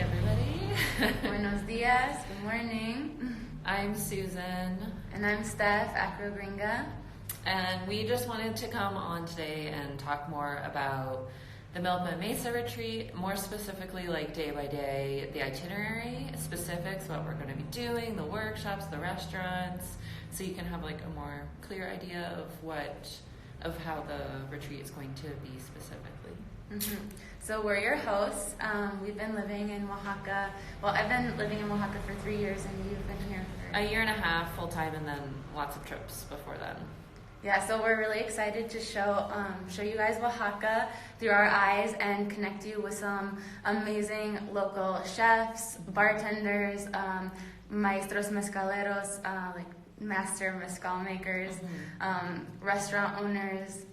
everybody. Buenos dias, good morning. I'm Susan. And I'm Steph, Acrogringa. And we just wanted to come on today and talk more about the Milpa Mesa retreat, more specifically like day by day, the itinerary, specifics, what we're going to be doing, the workshops, the restaurants, so you can have like a more clear idea of how the retreat is going to be specifically. Mm-hmm. So we're your hosts. We've been living in Oaxaca. Well, I've been living in Oaxaca for 3 years, and you've been here for a year and a half full time, and then lots of trips before then. Yeah, so we're really excited to show you guys Oaxaca through our eyes and connect you with some amazing local chefs, bartenders, maestros mezcaleros, like master mezcal makers, restaurant owners.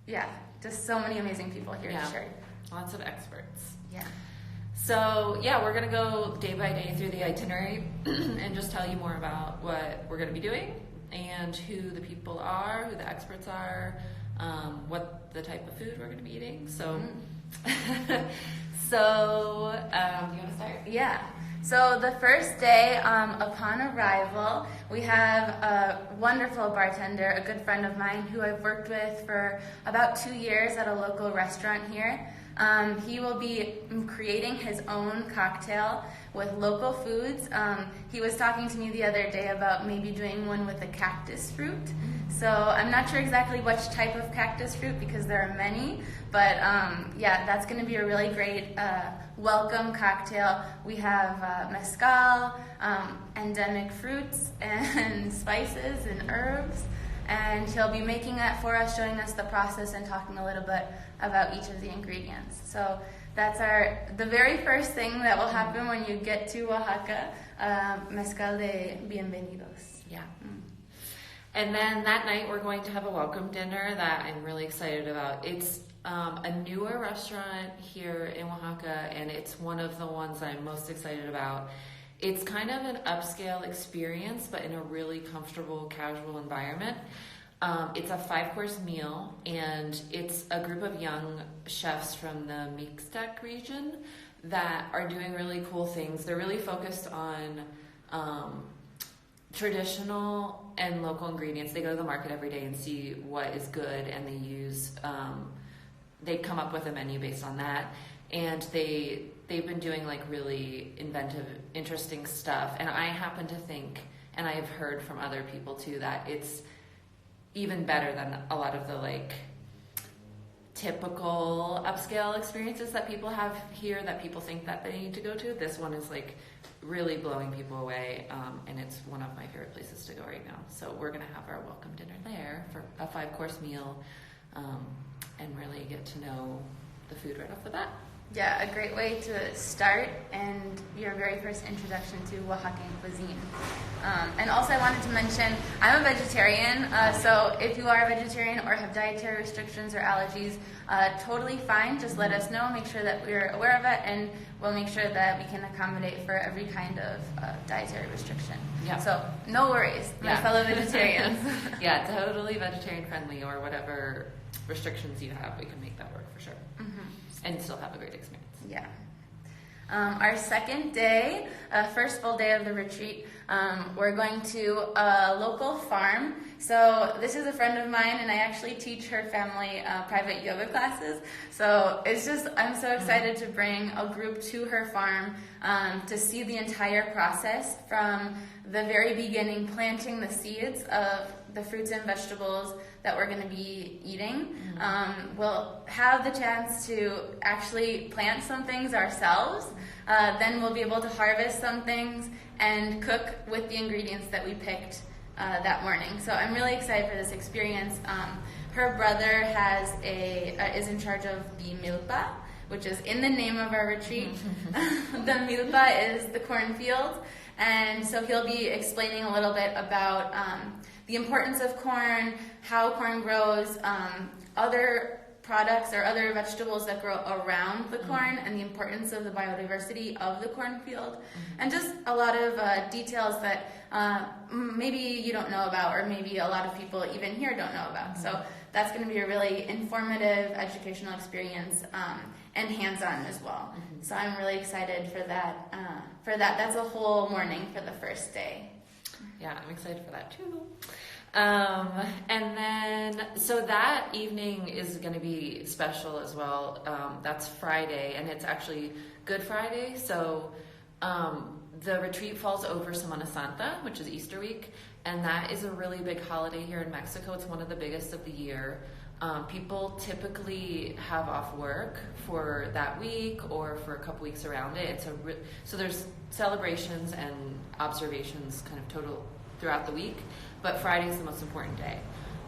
Yeah, just so many amazing people here to share. Lots of experts. Yeah. So, we're going to go day by day through the itinerary and just tell you more about what we're going to be doing and who the people are, who the experts are, what the type of food we're going to be eating. So, you want to start? Yeah. So the first day, upon arrival, we have a wonderful bartender, a good friend of mine who I've worked with for about 2 years at a local restaurant here. He will be creating his own cocktail with local foods. He was talking to me the other day about maybe doing one with a cactus fruit. So I'm not sure exactly which type of cactus fruit because there are many, but that's going to be a really great welcome cocktail. We have mezcal, endemic fruits and spices and herbs, and he'll be making that for us, showing us the process and talking a little bit about each of the ingredients. So that's the very first thing that will happen when you get to Oaxaca, mezcal de bienvenidos. Yeah. And then that night we're going to have a welcome dinner that I'm really excited about. It's a newer restaurant here in Oaxaca, and it's one of the ones I'm most excited about. It's kind of an upscale experience, but in a really comfortable, casual environment. It's a 5-course meal, and it's a group of young chefs from the Mixtec region that are doing really cool things. They're really focused on traditional and local ingredients. They go to the market every day and see what is good, and they come up with a menu based on that. And they've been doing like really inventive, interesting stuff. And I happen to think, and I've heard from other people too, that it's even better than a lot of the like typical upscale experiences that people have here that people think that they need to go to. This one is like really blowing people away, and it's one of my favorite places to go right now. So we're gonna have our welcome dinner there for a 5-course meal, and really get to know the food right off the bat. Yeah, a great way to start and your very first introduction to Oaxacan cuisine. And also I wanted to mention, I'm a vegetarian, so if you are a vegetarian or have dietary restrictions or allergies, totally fine. Just let us know, make sure that we're aware of it, and we'll make sure that we can accommodate for every kind of dietary restriction. Yeah. So no worries, my fellow vegetarians. Yeah, totally vegetarian friendly, or whatever restrictions you have, we can make that work for sure. And still have a great experience. Yeah. Our second day, first full day of the retreat, we're going to a local farm. So this is a friend of mine, and I actually teach her family private yoga classes. So I'm so excited to bring a group to her farm to see the entire process from the very beginning, planting the seeds of the fruits and vegetables that we're going to be eating. We'll have the chance to actually plant some things ourselves. Then we'll be able to harvest some things and cook with the ingredients that we picked that morning. So I'm really excited for this experience. Her brother is in charge of the Milpa, which is in the name of our retreat. The Milpa is the cornfield. And so he'll be explaining a little bit about the importance of corn, how corn grows, other products or other vegetables that grow around the corn, and the importance of the biodiversity of the cornfield, and just a lot of details that maybe you don't know about, or maybe a lot of people even here don't know about. So that's going to be a really informative educational experience, and hands-on as well. Mm-hmm. So I'm really excited for that. That's a whole morning for the first day. Yeah, I'm excited for that too. And then, so that evening is going to be special as well. That's Friday, and it's actually Good Friday. So the retreat falls over Semana Santa, which is Easter week, and that is a really big holiday here in Mexico. It's one of the biggest of the year. People typically have off work for that week or for a couple weeks around it. So there's celebrations and observations kind of total throughout the week, but Friday is the most important day,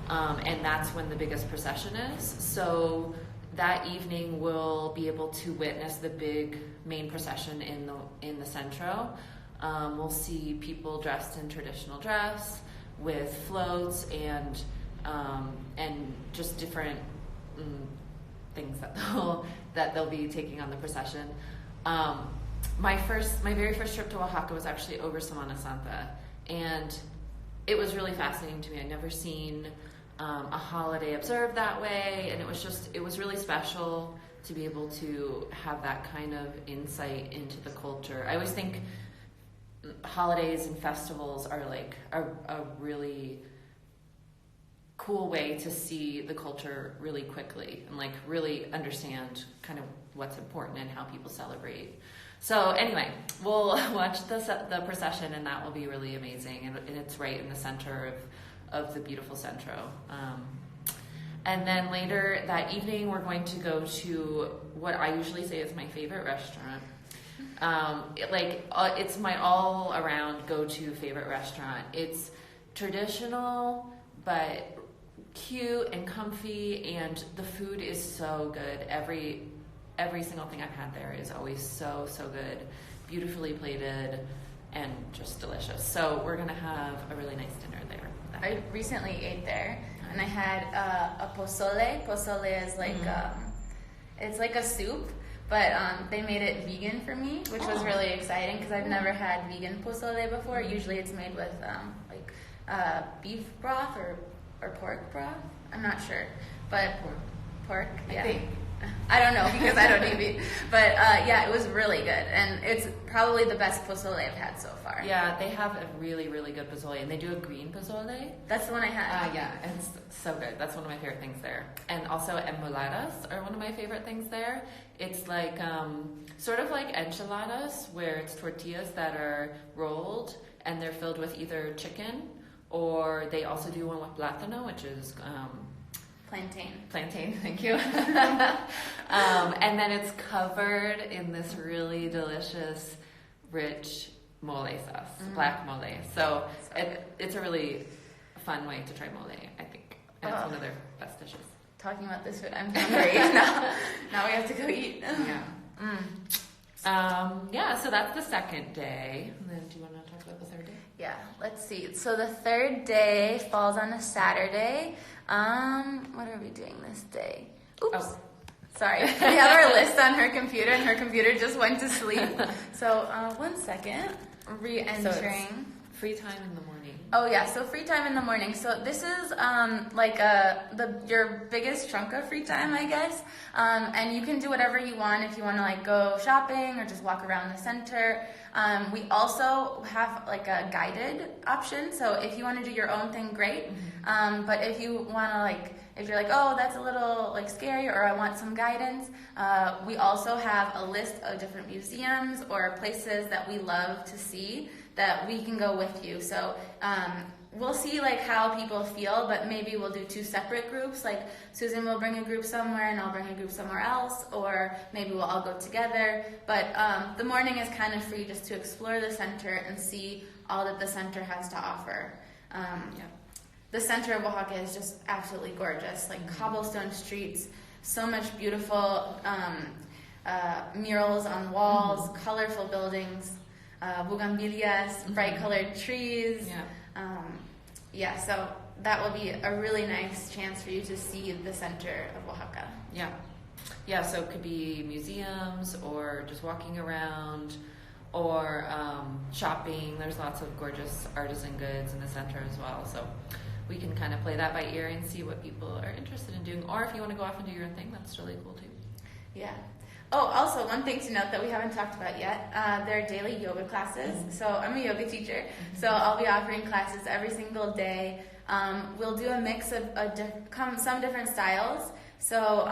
and that's when the biggest procession is. So that evening we'll be able to witness the big main procession in the centro. We'll see people dressed in traditional dress with floats and just different things that they'll be taking on the procession. My very first trip to Oaxaca was actually over Semana Santa, and it was really fascinating to me. I'd never seen a holiday observed that way, and it was really special to be able to have that kind of insight into the culture. I always think holidays and festivals are like a really cool way to see the culture really quickly and like really understand kind of what's important and how people celebrate. So anyway, we'll watch the procession, and that will be really amazing, and it's right in the center of the beautiful centro. And then later that evening, we're going to go to what I usually say is my favorite restaurant. It's my all-around go-to favorite restaurant. It's traditional, but cute and comfy, and the food is so good. Every single thing I've had there is always so good, beautifully plated, and just delicious. So we're gonna have a really nice dinner there. I recently ate there, and I had a pozole. Pozole is like it's like a soup, but they made it vegan for me, which was really exciting because I've never had vegan pozole before. Usually it's made with beef broth or pork broth. I'm not sure, but pork. Yeah. I think. I don't know because I don't eat meat, but it was really good, and it's probably the best pozole I've had so far. Yeah, they have a really good pozole, and they do a green pozole. That's the one I had. Yeah, it's so good. That's one of my favorite things there. And also enmoladas are one of my favorite things there. It's like sort of like enchiladas, where it's tortillas that are rolled and they're filled with either chicken, or they also do one with plátano, which is Plantain, thank you. And then it's covered in this really delicious, rich mole sauce, black mole. So it's a really fun way to try mole, I think. And it's one of their best dishes. Talking about this food, I'm hungry now. Now we have to go eat. Yeah. So that's the second day. And then do you want to talk about the third day? Yeah, let's see. So the third day falls on a Saturday. What are we doing this day? Oops. Oh. Sorry. We have our list on her computer, and her computer just went to sleep. So, 1 second. Re-entering. So free time in the morning. Oh yeah, so free time in the morning. So this is your biggest chunk of free time, I guess. And you can do whatever you want if you want to go shopping or just walk around the center. We also have a guided option. So if you want to do your own thing, great. But if you want to if you're oh, that's a little scary, or I want some guidance, we also have a list of different museums or places that we love to see that we can go with you. So we'll see how people feel, but maybe we'll do 2 separate groups. Susan will bring a group somewhere and I'll bring a group somewhere else, or maybe we'll all go together. But the morning is kind of free just to explore the center and see all that the center has to offer. The center of Oaxaca is just absolutely gorgeous, cobblestone streets, so much beautiful murals on walls, colorful buildings, bugambilias, bright colored trees. So that will be a really nice chance for you to see the center of Oaxaca. Yeah, so it could be museums or just walking around or shopping. There's lots of gorgeous artisan goods in the center as well. So we can kind of play that by ear and see what people are interested in doing. Or if you want to go off and do your own thing, that's really cool too. Yeah. Oh, also one thing to note that we haven't talked about yet, there are daily yoga classes. So I'm a yoga teacher, so I'll be offering classes every single day. We'll do a mix of some different styles. So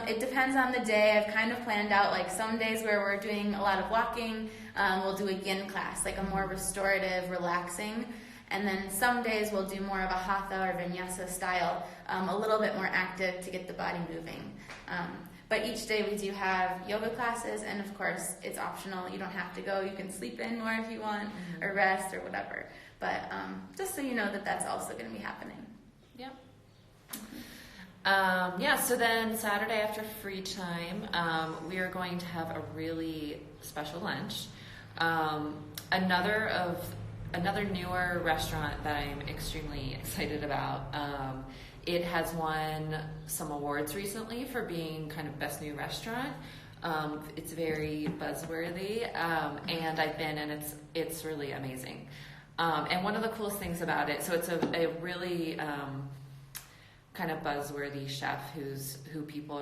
it depends on the day. I've kind of planned out like some days where we're doing a lot of walking, we'll do a yin class, like a more restorative, relaxing. And then some days we'll do more of a hatha or vinyasa style, a little bit more active to get the body moving. But each day we do have yoga classes, and of course it's optional. You don't have to go. You can sleep in more if you want, or rest or whatever. But just so you know that that's also going to be happening. Yep. So then Saturday after free time, we are going to have a really special lunch. Another newer restaurant that I'm extremely excited about. It has won some awards recently for being kind of best new restaurant. It's very buzzworthy, and I've been, and it's really amazing. And one of the coolest things about it, so it's a really kind of buzzworthy chef who people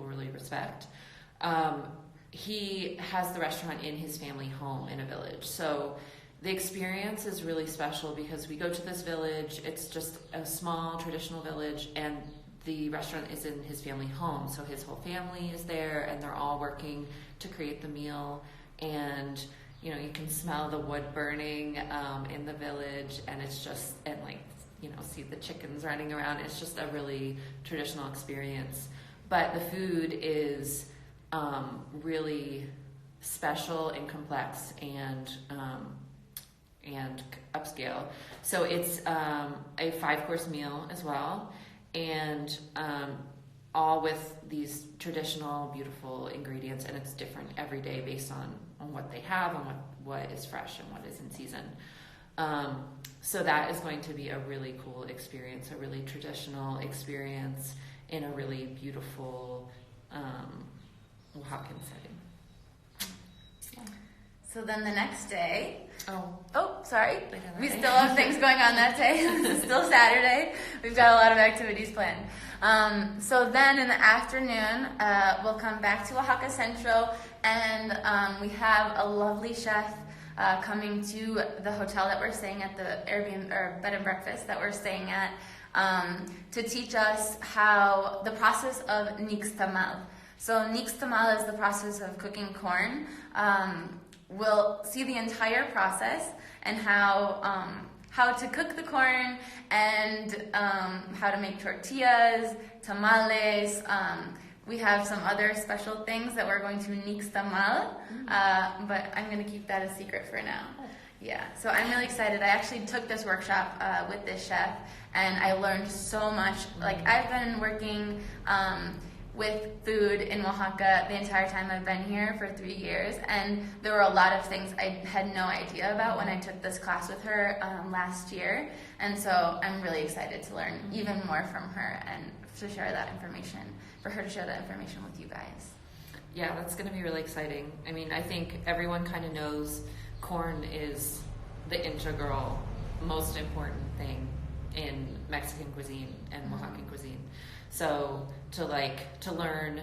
really respect. He has the restaurant in his family home in a village, so the experience is really special because we go to this village. It's just a small traditional village, and the restaurant is in his family home. So his whole family is there, and they're all working to create the meal. And you can smell the wood burning in the village, and it's just see the chickens running around. It's just a really traditional experience. But the food is really special and complex and upscale. So it's a 5-course meal as well, and all with these traditional, beautiful ingredients, and it's different every day based on what they have and what is fresh and what is in season. So that is going to be a really cool experience, a really traditional experience in a really beautiful Oaxacan setting. So then the next day... Oh, sorry. We still have things going on that day. This is still Saturday. We've got a lot of activities planned. So then in the afternoon, we'll come back to Oaxaca Central, and we have a lovely chef coming to the hotel that we're staying at, the Airbnb or bed and breakfast that we're staying at, to teach us how the process of nixtamal. So nixtamal is the process of cooking corn. We'll see the entire process and how to cook the corn and how to make tortillas, tamales. We have some other special things that we're going to nixtamal, but I'm going to keep that a secret for now. Yeah, so I'm really excited. I actually took this workshop with this chef, and I learned so much. Like, I've been working with food in Oaxaca the entire time I've been here for 3 years, and there were a lot of things I had no idea about when I took this class with her last year, and so I'm really excited to learn even more from her and to share that information, for her to share that information with you guys. Yeah, that's going to be really exciting. I mean, I think everyone kind of knows corn is the integral, most important thing in Mexican cuisine and Oaxacan cuisine. So to learn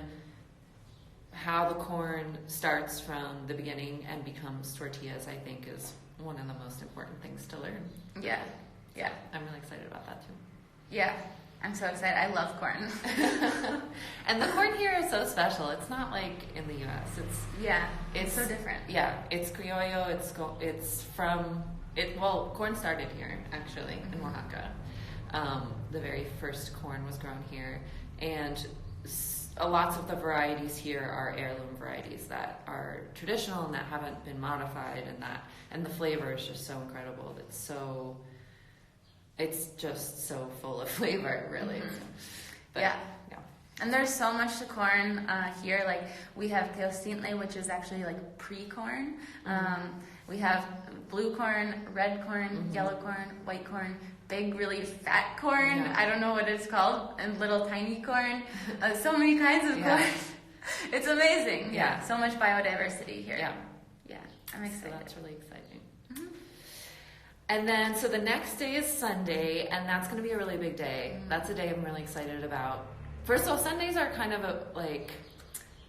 how the corn starts from the beginning and becomes tortillas, I think is one of the most important things to learn. Yeah. I'm really excited about that too. Yeah, I'm so excited. I love corn. And the corn here is so special. It's not like in the U.S. It's so different. Yeah, it's criollo. Corn started here actually in Oaxaca. The very first corn was grown here, and lots of the varieties here are heirloom varieties that are traditional and that haven't been modified, and the flavor is just so incredible. It's just so full of flavor, really. Mm-hmm. But, yeah. And there's so much to corn here. Like, we have teostintle, which is actually like pre-corn. We have blue corn, red corn, yellow corn, white corn, big, really fat corn. Yeah. I don't know what it's called, and little tiny corn. So many kinds of corn. It's amazing. Yeah. So much biodiversity here. Yeah. I'm excited. So that's really exciting. And then, so the next day is Sunday, and that's going to be a really big day. That's a day I'm really excited about. First of all, Sundays are kind of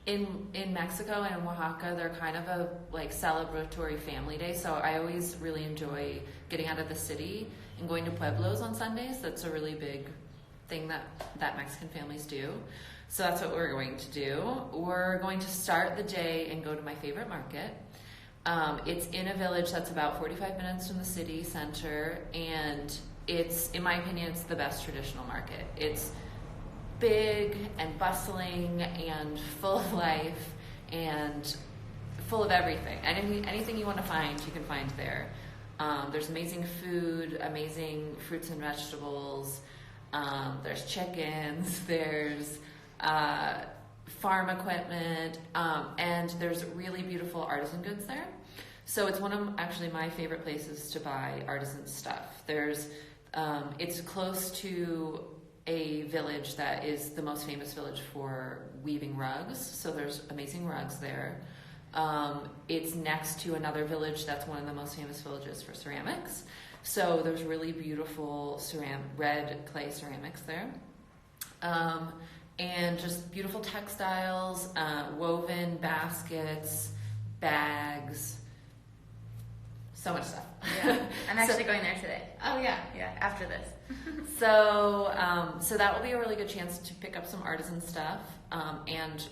in Mexico and in Oaxaca, they're kind of a like celebratory family day. So I always really enjoy getting out of the city and going to pueblos on Sundays. That's a really big thing that Mexican families do. So that's what we're going to do. We're going to start the day and go to my favorite market. It's in a village that's about 45 minutes from the city center, and it's, in my opinion, it's the best traditional market. It's big and bustling and full of life and full of everything. Anything you want to find, you can find there. There's amazing food, amazing fruits and vegetables. There's chickens, there's farm equipment, and there's really beautiful artisan goods there. So it's one of actually my favorite places to buy artisan stuff. It's close to a village that is the most famous village for weaving rugs. So there's amazing rugs there. It's next to another village that's one of the most famous villages for ceramics. So there's really beautiful red clay ceramics there. And just beautiful textiles, woven baskets, bags, so much stuff. Yeah, I'm actually going there today. Oh yeah. Yeah, after this. So that will be a really good chance to pick up some artisan stuff, and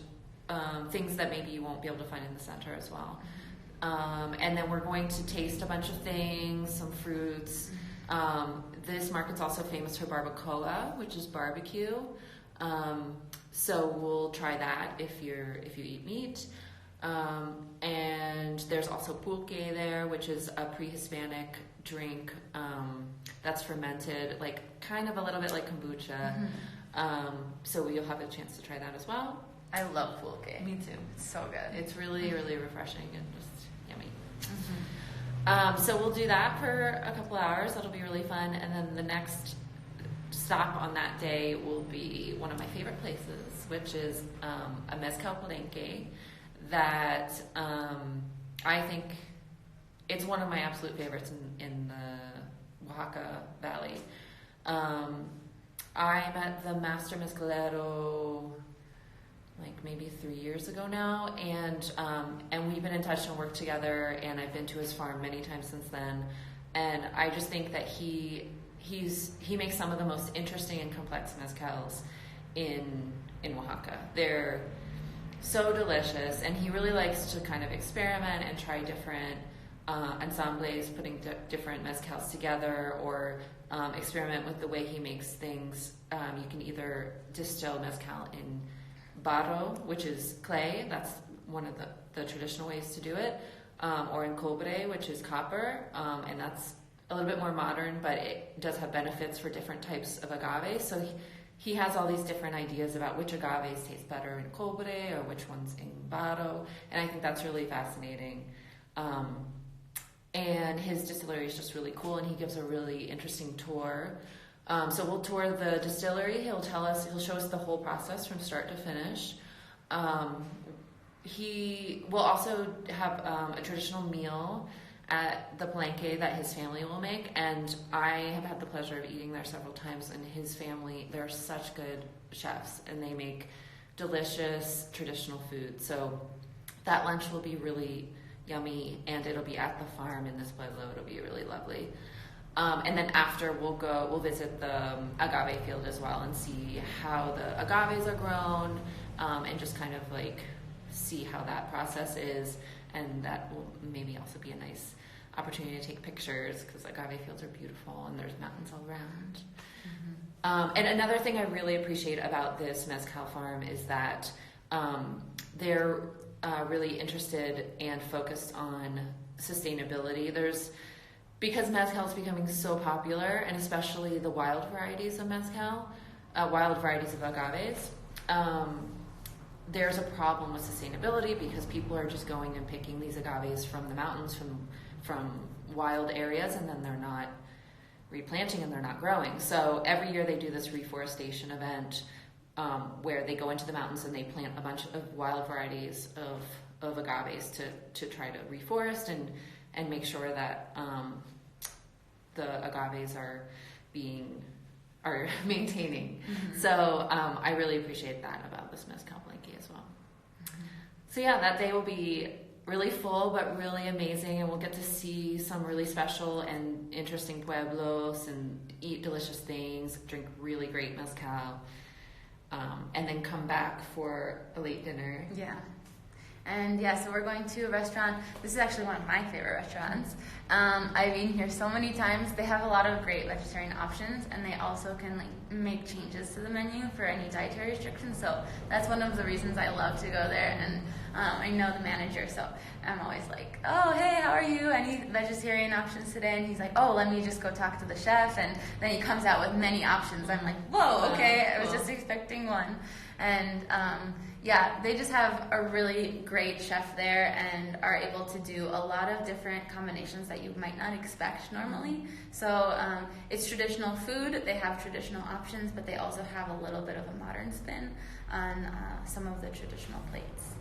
things that maybe you won't be able to find in the center as well. And then we're going to taste a bunch of things, some fruits. This market's also famous for barbacoa, which is barbecue. So we'll try that if you eat meat. And there's also pulque there, which is a pre-Hispanic drink that's fermented, like kind of a little bit like kombucha. So you'll have a chance to try that as well. I love pulque. Me too. It's so good. It's really, really refreshing and just yummy. So we'll do that for a couple hours. That'll be really fun. And then the next stop on that day will be one of my favorite places, which is a Mezcal palenque that I think it's one of my absolute favorites in the Oaxaca Valley. I met the master mezcalero like maybe 3 years ago now, and we've been in touch and worked together, and I've been to his farm many times since then, and I just think that he makes some of the most interesting and complex mezcals in Oaxaca. They're so delicious, and he really likes to kind of experiment and try different ensembles, putting different mezcals together, or experiment with the way he makes things. You can either distill mezcal in barro, which is clay, that's one of the traditional ways to do it, or in cobre, which is copper, and that's a little bit more modern, but it does have benefits for different types of agave. So he has all these different ideas about which agaves taste better in cobre or which ones in barro, and I think that's really fascinating. And his distillery is just really cool, and he gives a really interesting tour. So we'll tour the distillery. He'll show us the whole process from start to finish. He will also have a traditional meal at the palenque that his family will make, and I have had the pleasure of eating there several times, and his family, they're such good chefs, and they make delicious traditional food. So that lunch will be really yummy, and it'll be at the farm in this pueblo. It'll be really lovely. And then after we'll visit the agave field as well and see how the agaves are grown, and just kind of like see how that process is. And that will maybe also be a nice opportunity to take pictures, because agave fields are beautiful and there's mountains all around. And another thing I really appreciate about this mezcal farm is that they're really interested and focused on sustainability. Because mezcal is becoming so popular, and especially the wild varieties of mezcal, wild varieties of agaves, there's a problem with sustainability because people are just going and picking these agaves from the mountains, from wild areas, and then they're not replanting and they're not growing. So every year they do this reforestation event where they go into the mountains and they plant a bunch of wild varieties of agaves to try to reforest and make sure that the agaves are maintaining. So I really appreciate that about this mezcal palenque as well. So yeah, that day will be really full, but really amazing, and we'll get to see some really special and interesting pueblos and eat delicious things, drink really great mezcal, and then come back for a late dinner. Yeah. And yeah, so we're going to a restaurant. This is actually one of my favorite restaurants. I've been here so many times. They have a lot of great vegetarian options, and they also can like make changes to the menu for any dietary restrictions. So that's one of the reasons I love to go there. And I know the manager, so I'm always like, oh, hey, how are you? Any vegetarian options today? And he's like, oh, let me just go talk to the chef. And then he comes out with many options. I'm like, whoa, okay, I was just expecting one. And yeah, they just have a really great chef there and are able to do a lot of different combinations that you might not expect normally. So it's traditional food. They have traditional options, but they also have a little bit of a modern spin on some of the traditional plates.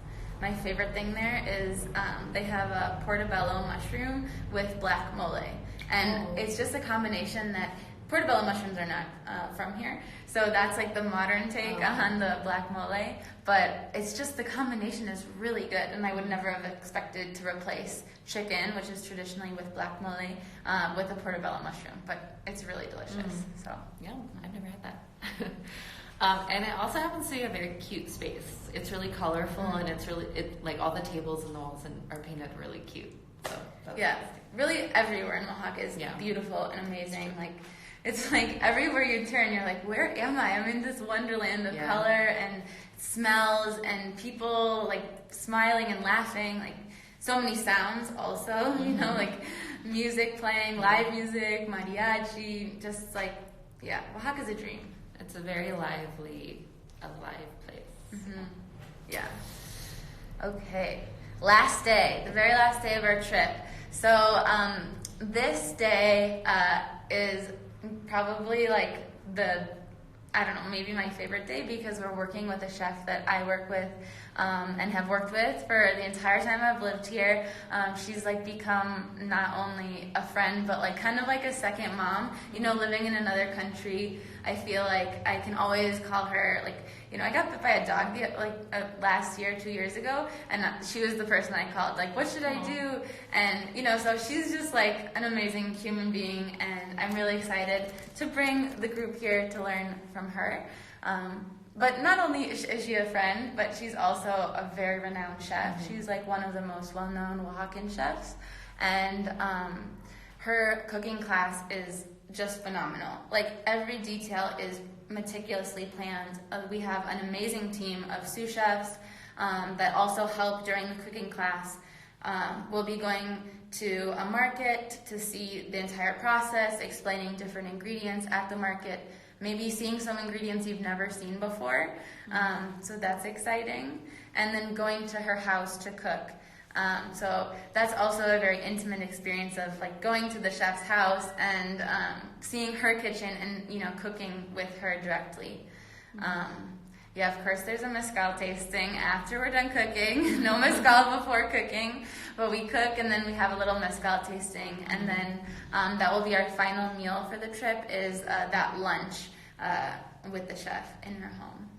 My favorite thing there is they have a portobello mushroom with black mole. And it's just a combination that portobello mushrooms are not from here. So that's like the modern take on the black mole. But it's just the combination is really good. And I would never have expected to replace chicken, which is traditionally with black mole, with a portobello mushroom. But it's really delicious. So yeah, I've never had that. And it also happens to be a very cute space. It's really colorful, and it's really like all the tables and the walls are painted really cute. So that's really everywhere in Oaxaca is beautiful and amazing. Like it's like everywhere you turn, you're like, where am I? I'm in this wonderland of color and smells and people like smiling and laughing. Like so many sounds also, you know, like music playing, live music, mariachi, just like Oaxaca's a dream. It's a very lively, alive place. Yeah. Okay. Last day, the very last day of our trip. So this day is probably like maybe my favorite day because we're working with a chef that I work with and have worked with for the entire time I've lived here. She's like become not only a friend, but like kind of like a second mom. You know, living in another country, I feel like I can always call her, like, you know, I got bit by a dog last year, 2 years ago, and she was the person I called, like, what should I do? And, you know, so she's just like an amazing human being, and I'm really excited to bring the group here to learn from her. But not only is she a friend, but she's also a very renowned chef. She's like one of the most well-known Oaxacan chefs, and her cooking class is just phenomenal. Like every detail is meticulously planned. We have an amazing team of sous chefs that also help during the cooking class. We'll be going to a market to see the entire process, explaining different ingredients at the market, maybe seeing some ingredients you've never seen before. So that's exciting. And then going to her house to cook. So that's also a very intimate experience of like going to the chef's house and seeing her kitchen and, you know, cooking with her directly. Yeah, of course, there's a mezcal tasting after we're done cooking. No mezcal before cooking, but we cook and then we have a little mezcal tasting. And then that will be our final meal for the trip is that lunch with the chef in her home.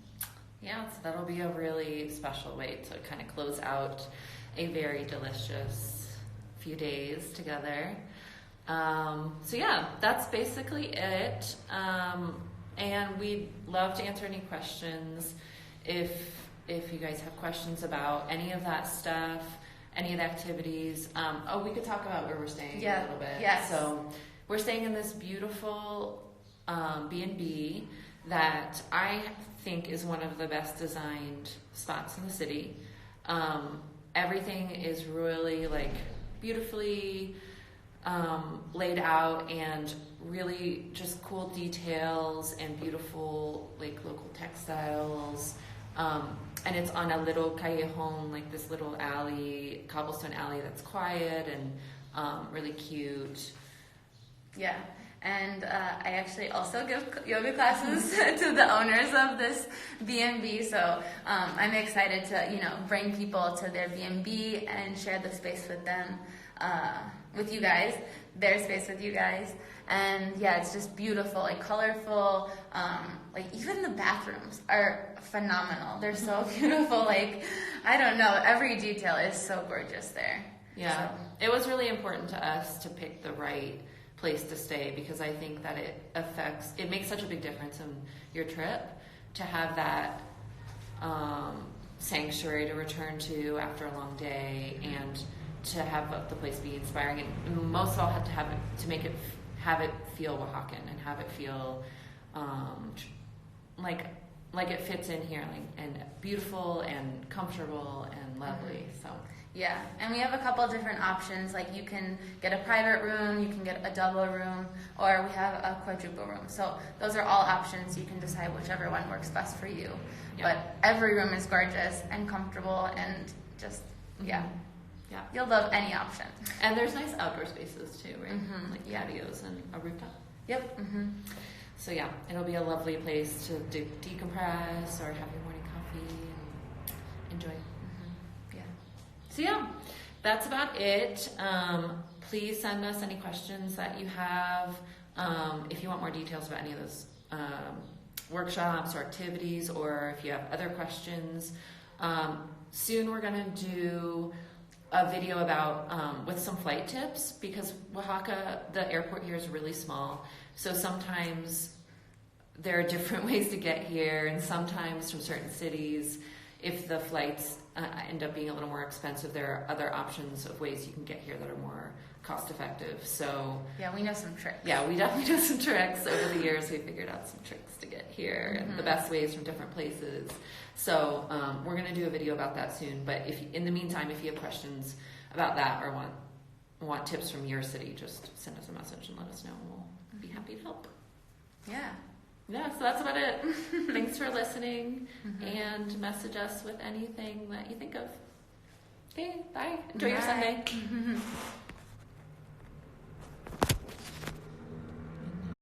Yeah, so that'll be a really special way to kind of close out a very delicious few days together. So yeah, that's basically it. And we'd love to answer any questions if you guys have questions about any of that stuff, any of the activities. We could talk about where we're staying a little bit. Yes. So we're staying in this beautiful B&B that I think is one of the best designed spots in the city. Everything is really like beautifully laid out and really just cool details and beautiful like local textiles. And it's on a little callejon, like this little alley, cobblestone alley that's quiet and really cute. Yeah. And I actually also give yoga classes to the owners of this B&B. So I'm excited to, bring people to their B&B and share the space with them, with you guys, their space with you guys. And yeah, it's just beautiful, like colorful. Like even the bathrooms are phenomenal. They're so beautiful. Like, I don't know, every detail is so gorgeous there. Yeah, So. it was really important to us to pick the right place to stay because I think that it makes such a big difference in your trip to have that sanctuary to return to after a long day and to have the place be inspiring, and most of all have it feel Oaxacan and have it feel like it fits in here, and beautiful and comfortable and lovely. So Yeah, and we have a couple different options. Like you can get a private room, you can get a double room, or we have a quadruple room. So those are all options. You can decide whichever one works best for you. Yeah. But every room is gorgeous and comfortable, and just yeah, you'll love any option. And there's nice outdoor spaces too, right? Like Yeah. patios and a rooftop. Yep. So yeah, it'll be a lovely place to decompress or have your morning coffee and enjoy. Yeah. So yeah, that's about it. Please send us any questions that you have. If you want more details about any of those workshops or activities, or if you have other questions. Soon we're going to do a video about with some flight tips, because Oaxaca, the airport here is really small. So sometimes there are different ways to get here, and sometimes from certain cities, if the flights end up being a little more expensive, there are other options of ways you can get here that are more cost effective. So Yeah, we know some tricks. yeah, we definitely know some tricks. Over the years, we figured out some tricks to get here and the best ways from different places. So we're going to do a video about that soon. But if in the meantime, if you have questions about that or want tips from your city, just send us a message and let us know. We'll be happy to help. Yeah. Yeah, so that's about it. Thanks for listening, and message us with anything that you think of. Okay, bye. Enjoy your Bye. Sunday.